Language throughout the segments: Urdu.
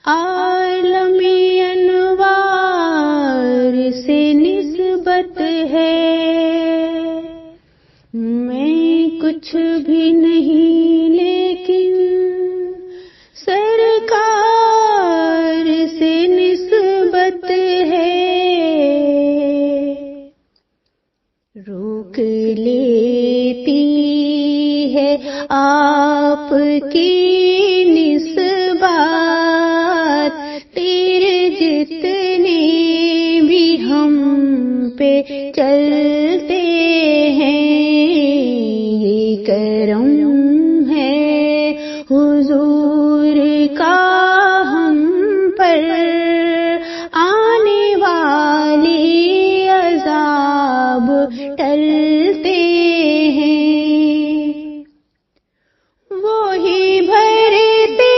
عالم انوار سے نسبت ہے، میں کچھ بھی نہیں لیکن سرکار سے نسبت ہے، روک لیتی ہے آپ کی نسبات، تیرے جتنے بھی ہم پہ چلتے ہیں، یہ کرم ہے حضور کا ہم پر، آنے والی عذاب ٹلتے ہیں، وہی بھرتے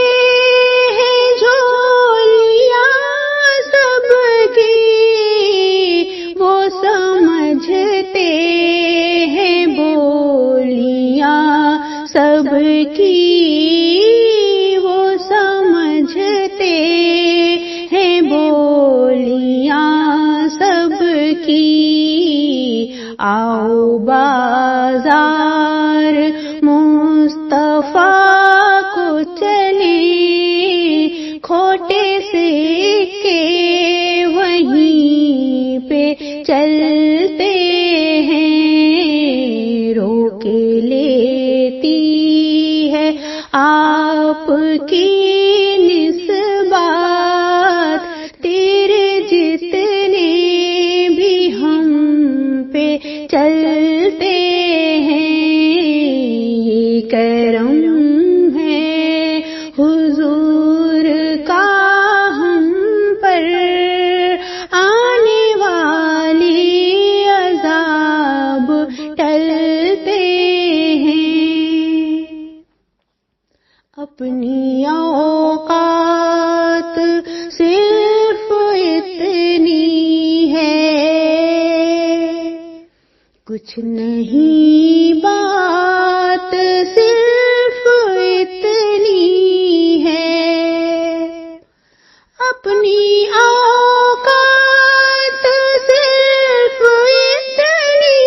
ہیں جھولیاں سب کی، وہ سمجھتے ہیں بولیاں سب کی، وہ سمجھتے ہیں بولیاں سب کی، آؤ بازار مصطفیٰ کو چلیں، کھوٹے سکے وہیں پہ چلتے ہیں، روک لیتی ہے آپ کی نسبات، تیرے جتنے بھی ہم پہ چلتے ہیں، یہ کرم ہے حضور کا ہم پر، آنے والی عذاب ٹلتے ہیں، اپنی اوقات صرف اتنی ہے، کچھ نہیں بات صرف اتنی ہے، اپنی اوقات صرف اتنی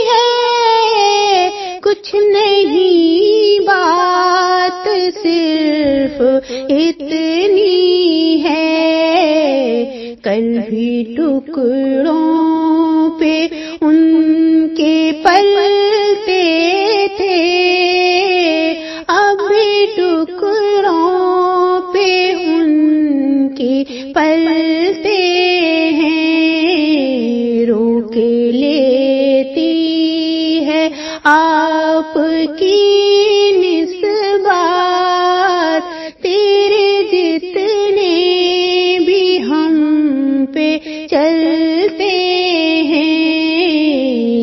ہے، کچھ نہیں بات صرف اتنی ہے، کل بھی ٹکڑوں پہ ان کے پلتے تھے، اب بھی ٹکڑوں پہ ان کے پلتے ہیں، روک لیتی ہے آپ کی نسبات، تیرے جتنے بھی ہم پہ چلتے ہیں،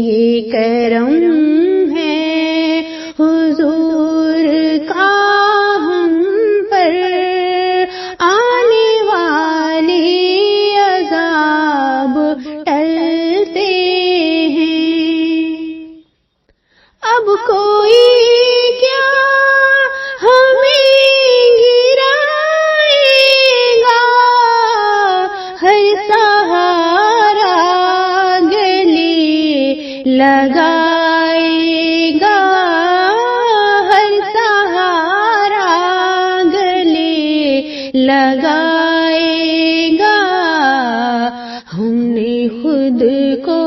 یہ کرم ہے حضور کا ہم پر، آنے والی عذاب ٹلتے ہیں، اب کوئی کیا ہمیں گرائے گا، ہر سہارا گلے لگائے گا، ہر سہارا گلے لگائے گا، ہم نے خود کو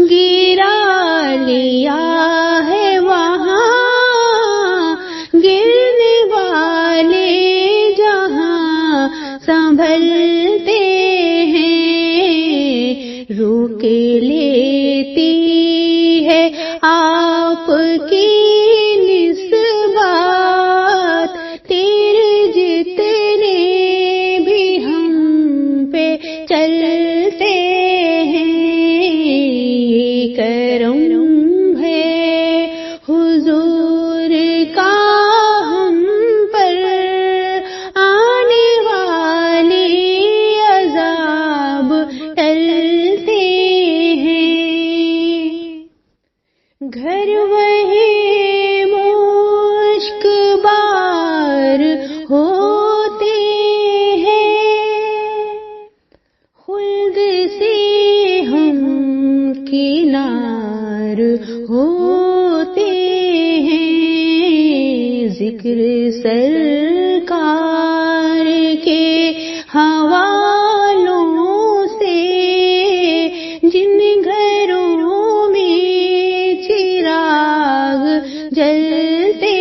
گرا لیا ہے، وہاں گرنے والے جہاں سنبھلتے ہیں، روک لیتی ہے آپ کی نسبات، تیرے جتنے بھی ہم پہ چلتے ہیں، یہ کرم ہے حضور کا ہم پر، آنے والی عذاب ٹلتے ہیں، گھر وہی ذکر سرکار کے حوالوں سے، جن گھروں میں چراغ جلتے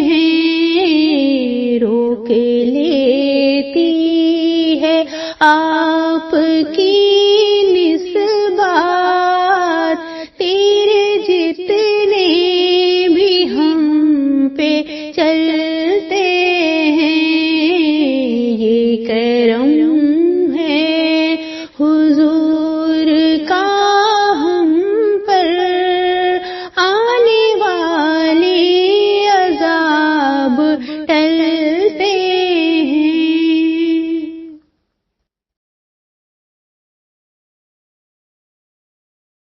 ہیں، روک لیتی ہے آپ کی نسبات، تیرے جتنے بھی ہم پہ چلتے